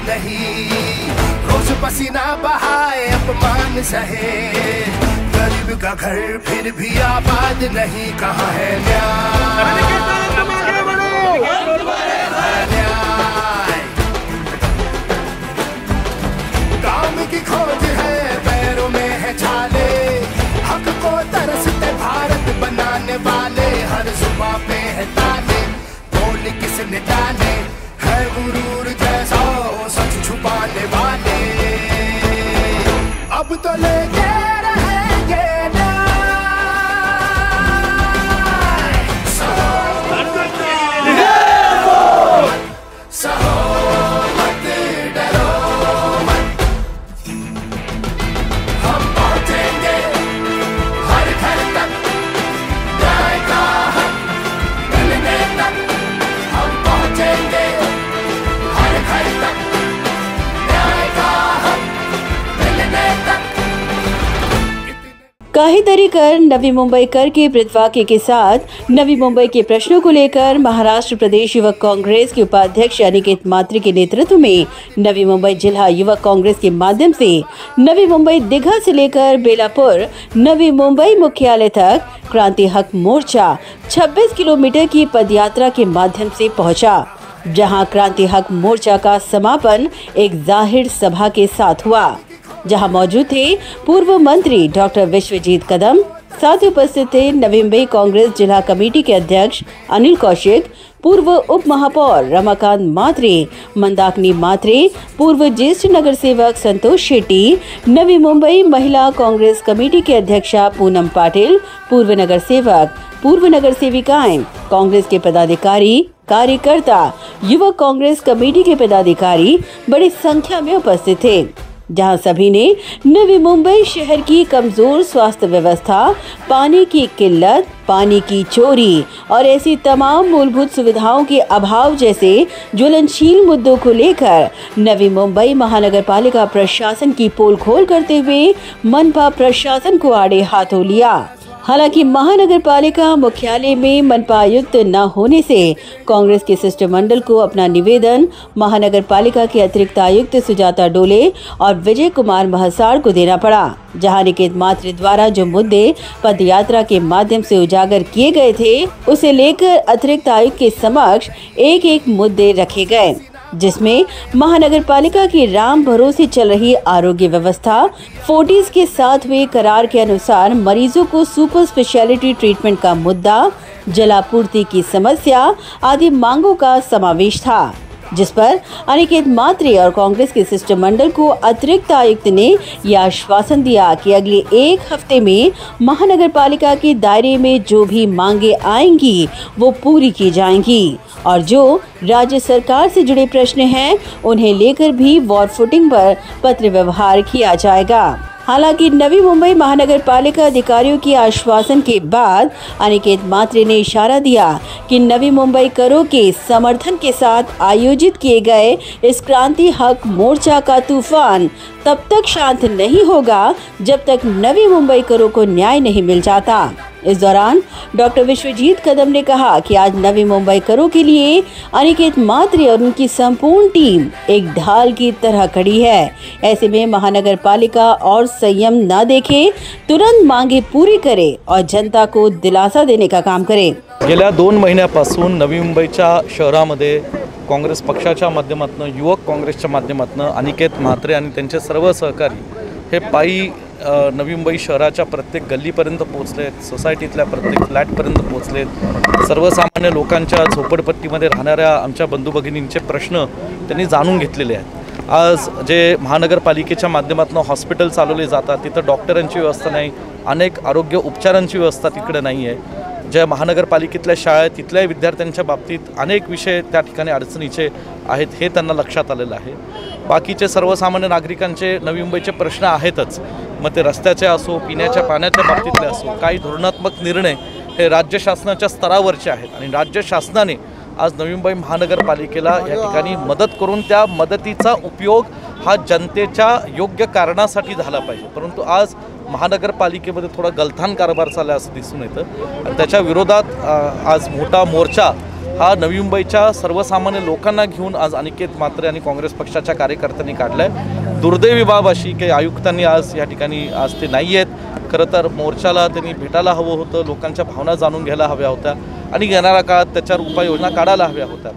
नहीं, रोज पसीना बहाए अपमान सहे, गरीब का घर फिर भी आबाद नहीं, कहाँ है न्याय? काम की खोज है, पैरों में है छाले, हक को तरसते भारत बनाने वाले, हर जुबां पे है ताने, बोल किसने जाने, है गुरूर जैसा सच छुपाने वाले, अब तो लेके रहेंगे काहीतरी कर नवी मुंबई कर के ब्रीदवाक्य के साथ नवी मुंबई के प्रश्नों को लेकर महाराष्ट्र प्रदेश युवक कांग्रेस के उपाध्यक्ष अनिकेत मात्रे के नेतृत्व में नवी मुंबई जिला युवक कांग्रेस के माध्यम से नवी मुंबई दीघा से लेकर बेलापुर नवी मुंबई मुख्यालय तक क्रांति हक मोर्चा 26 किलोमीटर की पदयात्रा के माध्यम से पहुंचा, जहां क्रांति हक मोर्चा का समापन एक जाहिर सभा के साथ हुआ, जहां मौजूद थे पूर्व मंत्री डॉक्टर विश्वजीत कदम, साथ ही उपस्थित थे नवी मुंबई कांग्रेस जिला कमेटी के अध्यक्ष अनिल कौशिक, पूर्व उप महापौर रमाकांत मात्रे, मंदाकिनी मात्रे, पूर्व ज्येष्ठ नगर सेवक संतोष शेट्टी, नवी मुंबई महिला कांग्रेस कमेटी के अध्यक्षा पूनम पाटिल, पूर्व नगर सेवक, पूर्व नगर सेविकाएं, कांग्रेस के पदाधिकारी, कार्यकर्ता, युवक कांग्रेस कमेटी के पदाधिकारी बड़ी संख्या में उपस्थित थे, जहां सभी ने नवी मुंबई शहर की कमजोर स्वास्थ्य व्यवस्था, पानी की किल्लत, पानी की चोरी और ऐसी तमाम मूलभूत सुविधाओं के अभाव जैसे ज्वलनशील मुद्दों को लेकर नवी मुंबई महानगर पालिका प्रशासन की पोल खोल करते हुए मनपा प्रशासन को आड़े हाथों लिया। हालांकि महानगर पालिका मुख्यालय में मनपा आयुक्त न होने से कांग्रेस के शिष्टमंडल को अपना निवेदन महानगर पालिका के अतिरिक्त आयुक्त सुजाता डोले और विजय कुमार महसार को देना पड़ा, जहां अनिकेत मात्रे द्वारा जो मुद्दे पदयात्रा के माध्यम से उजागर किए गए थे, उसे लेकर अतिरिक्त आयुक्त के समक्ष एक एक मुद्दे रखे गए, जिसमें महानगर पालिका की राम भरोसे चल रही आरोग्य व्यवस्था, फोर्टिस के साथ हुए करार के अनुसार मरीजों को सुपर स्पेशलिटी ट्रीटमेंट का मुद्दा, जलापूर्ति की समस्या आदि मांगों का समावेश था, जिस पर अनिकेत मात्रे और कांग्रेस के शिष्टमंडल को अतिरिक्त आयुक्त ने यह आश्वासन दिया कि अगले एक हफ्ते में महानगर पालिका के दायरे में जो भी मांगे आएंगी वो पूरी की जाएंगी और जो राज्य सरकार से जुड़े प्रश्न हैं उन्हें लेकर भी वॉर फुटिंग पर पत्र व्यवहार किया जाएगा। हालांकि नवी मुंबई महानगर पालिका अधिकारियों के आश्वासन के बाद अनिकेत मात्रे ने इशारा दिया कि नवी मुंबई करों के समर्थन के साथ आयोजित किए गए इस क्रांति हक मोर्चा का तूफान तब तक शांत नहीं होगा जब तक नवी मुंबई करों को न्याय नहीं मिल जाता। इस दौरान डॉक्टर विश्वजीत कदम ने कहा कि आज नवी मुंबई करों के लिए अनिकेत मात्रे और उनकी संपूर्ण टीम एक ढाल की तरह खड़ी है। ऐसे में महानगर पालिका और संयम न देखे, तुरंत मांगे पूरी करे और जनता को दिलासा देने का काम करे। गेल्या 2 महिन्यापासून नवी मुंबईच्या शहरामध्ये काँग्रेस पक्षाच्या माध्यमातून, युवक काँग्रेसच्या माध्यमातून अनिकेत मात्रे आणि त्यांचे सर्व सहकारी हे पायी नवी मुंबई शहराच्या प्रत्येक गल्लीपर्यंत पोहोचलेत, सोसायटीतल्या प्रत्येक फ्लॅटपर्यंत पोहोचलेत। सर्वसामान्य लोकांच्या झोपडपट्टीमध्ये राहणाऱ्या आमच्या बंधू भगिनींचे प्रश्न त्यांनी जाणून घेतलेले आहेत। आज जे महानगरपालिकेच्या माध्यमातून हॉस्पिटल चालवले जातात तिथं डॉक्टरांची व्यवस्था नाही, अनेक आरोग्य उपचारांची व्यवस्था तिकडे नाही आहे। ज्या महानगरपालिकेतल्या शाळा आहेत तिथल्या विद्यार्थ्यांच्या बाबतीत अनेक विषय त्या ठिकाणी अडचणीचे आहेत हे त्यांना लक्षात आलेलं आहे। बाकीचे सर्वसामान्य नागरिकांचे नवी मुंबईचे प्रश्न आहेतच, मग ते रस्त्याचे असो, पिण्याच्या पाण्याच्या बाबतीतले असो, काही धोरणात्मक निर्णय हे राज्य शासनाच्या स्तरावरचे आहेत आणि राज्य शासनाने आज नवी मुंबई महानगरपालिकेला या ठिकाणी मदत करून त्या मदतीचा उपयोग हा जनतेच्या योग्य कारणासाठी झाला पाहिजे। परंतु आज महानगरपालिकेमध्ये थोडा गलथान कारभार चालला असं दिसून येतं आणि त्याच्या विरोधात आज मोठा मोर्चा हा नवी मुंबईच्या सर्वसामान्य लोकांना घेऊन आज अनिकेत म्हात्रे आणि काँग्रेस पक्षाच्या कार्यकर्त्यांनी काढला आहे। दुर्दैवी बाब अशी की आयुक्तांनी आज या ठिकाणी आज ते नाही आहेत। खरं तर मोर्चाला त्यांनी भेटायला हवं होतं, लोकांच्या भावना जाणून घ्यायला हव्या होत्या आणि येणाऱ्या काळात त्याच्यावर उपाययोजना काढायला हव्या होत्या,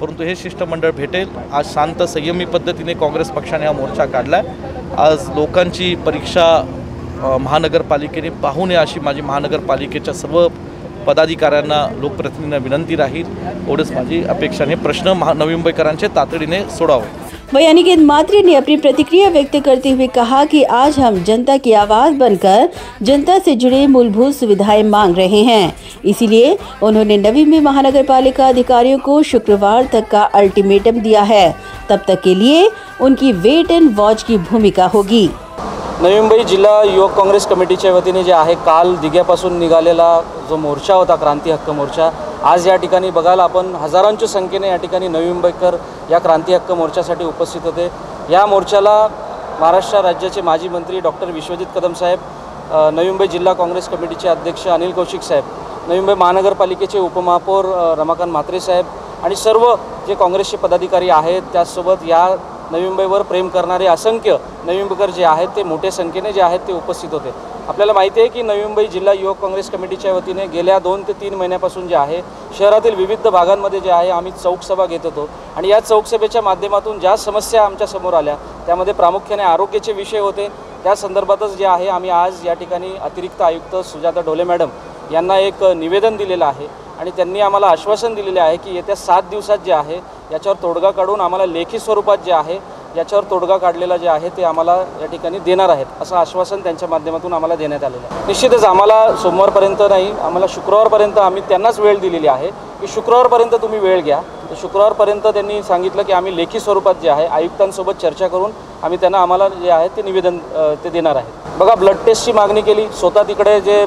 परंतु हे शिष्टमंडळ भेटेल। आज शांत संयमी पद्धतीने काँग्रेस पक्षाने हा मोर्चा काढला आहे। आज लोकांची परीक्षा महानगरपालिकेने पाहू नये अशी माझी महानगरपालिकेच्या सर्व पदाधिकाऱ्यांना लोकप्रतिनिधींना विनंती राहील। एवढंच माझी अपेक्षा आहे। प्रश्न नवी मुंबईकरांचे तातडीने सोडावे। वहीं अनिकेत म्हात्रे ने अपनी प्रतिक्रिया व्यक्त करते हुए कहा कि आज हम जनता की आवाज बनकर जनता से जुड़े मूलभूत सुविधाएं मांग रहे हैं। इसीलिए उन्होंने नवी में महानगर पालिका अधिकारियों को शुक्रवार तक का अल्टीमेटम दिया है। तब तक के लिए उनकी वेट एंड वॉच की भूमिका होगी। नवी मुंबई जिल्हा युवक काँग्रेस कमिटीच्या वतीने जे आहे काल दिघ्यापासून निघालेला जो मोर्चा होता क्रांती हक्क मोर्चा, आज या ठिकाणी बघायला आपण हजारांच्या संख्येने या ठिकाणी नवी मुंबईकर या क्रांती हक्क मोर्चासाठी उपस्थित होते। या मोर्चाला महाराष्ट्र राज्याचे माजी मंत्री डॉक्टर विश्वजित कदम साहेब, नवी मुंबई जिल्हा काँग्रेस कमिटीचे अध्यक्ष अनिल कौशिक साहेब, नवी मुंबई महानगरपालिकेचे उपमहापौर रमाकांत म्हात्रे साहेब आणि सर्व जे काँग्रेसचे पदाधिकारी आहेत, त्यासोबत या नवी मुंबईवर प्रेम करणारे असंख्य नवी मुंबईकर जे आहेत ते मोठ्या संख्येने जे आहेत ते उपस्थित होते। आपल्याला माहिती आहे की नवी मुंबई जिल्हा युवक काँग्रेस कमिटीच्या वतीने गेल्या 2 ते 3 महिन्यापासून जे आहे शहरातील विविध भागांमध्ये जे आहे आम्ही चौकसभा घेत होतो आणि या चौकसभेच्या माध्यमातून ज्या समस्या आमच्या समोर आल्या त्यामध्ये प्रामुख्याने आरोग्याचे विषय होते। त्या संदर्भातच जे आहे आम्ही आज या ठिकाणी अतिरिक्त आयुक्त सुजाता ढोले मॅडम यांना एक निवेदन दिलेलं आहे आणि त्यांनी आम्हाला आश्वासन दिलेले आहे की येत्या 7 दिवसात जे आहे याच्यावर तोडगा काढून आम्हाला लेखी स्वरूपात जे आहे याच्यावर तोडगा काढलेला जे आहे ते आम्हाला या ठिकाणी देणार आहेत, असं आश्वासन त्यांच्या माध्यमातून आम्हाला देण्यात आलेलं आहे। निश्चितच आम्हाला सोमवारपर्यंत नाही, आम्हाला शुक्रवारपर्यंत आम्ही त्यांनाच वेळ दिलेली आहे की शुक्रवारपर्यंत तुम्ही वेळ घ्या। तर शुक्रवारपर्यंत त्यांनी सांगितलं की आम्ही लेखी स्वरूपात जे आहे आयुक्तांसोबत चर्चा करून आम्ही त्यांना आम्हाला जे आहे ते निवेदन ते देणार आहेत। बघा, ब्लड टेस्टची मागणी केली, स्वतः तिकडे जे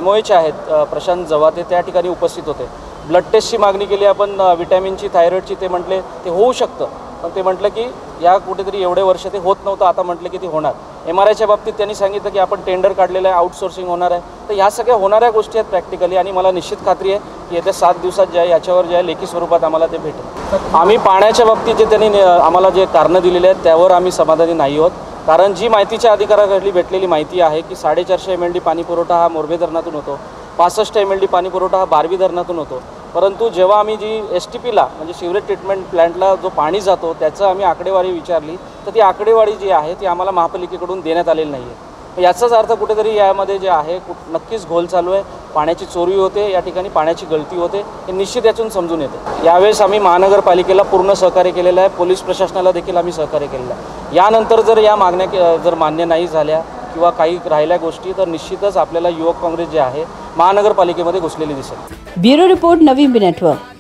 MOH आहेत प्रशांत जवाते त्या ठिकाणी उपस्थित होते। ब्लड टेस्टची मागणी केली आपण, विटॅमिनची, थायरॉईडची, ते म्हटले ते होऊ शकतं, पण ते म्हटलं की या कुठेतरी एवढे वर्ष ते होत नव्हतं, आता म्हटलं की ते होणार। MRIच्या बाबतीत त्यांनी सांगितलं की आपण टेंडर काढलेलं आहे, आउटसोर्सिंग होणार आहे। तर ह्या सगळ्या होणाऱ्या गोष्टी आहेत प्रॅक्टिकली आणि मला निश्चित खात्री आहे की येत्या 7 दिवसात जे आहे याच्यावर जे आहे लेखी स्वरूपात आम्हाला ते भेटेल। आम्ही पाण्याच्या बाबतीत जे त्यांनी आम्हाला जे कारणं दिलेली आहेत त्यावर आम्ही समाधानी नाही आहोत, कारण जी माहितीच्या अधिकाऱ्याकडली भेटलेली माहिती आहे की 450 MLD पाणी पुरवठा हा मोरबे धरणातून होतो, 65 MLD पाणी पुरवठा हा बारवी धरणातून होतो, परंतु जेव्हा आम्ही जी STPला म्हणजे सिवरेज ट्रीटमेंट प्लॅन्टला जो पाणी जातो त्याचं आम्ही आकडेवारी विचारली तर ती आकडेवारी जी आहे ती आम्हाला महापालिकेकडून देण्यात आलेली नाही आहे। याचाच अर्थ कुठेतरी यामध्ये जे आहे नक्कीच घोल चालू आहे, पाण्याची चोरी होते, या ठिकाणी पाण्याची गळती होते, हे निश्चित यातून समजून येते। यावेळेस आम्ही महानगरपालिकेला पूर्ण सहकार्य केलेलं आहे, पोलीस प्रशासनाला देखील आम्ही सहकार्य केलेलं आहे। यानंतर जर या मागण्या जर मान्य नाही झाल्या किंवा काही राहिल्या गोष्टी तर निश्चितच आपल्याला युवक काँग्रेस जे आहे महानगरपालिकेमध्ये घुसलेली दिसेल। Bureau report, Navi Mumbai network.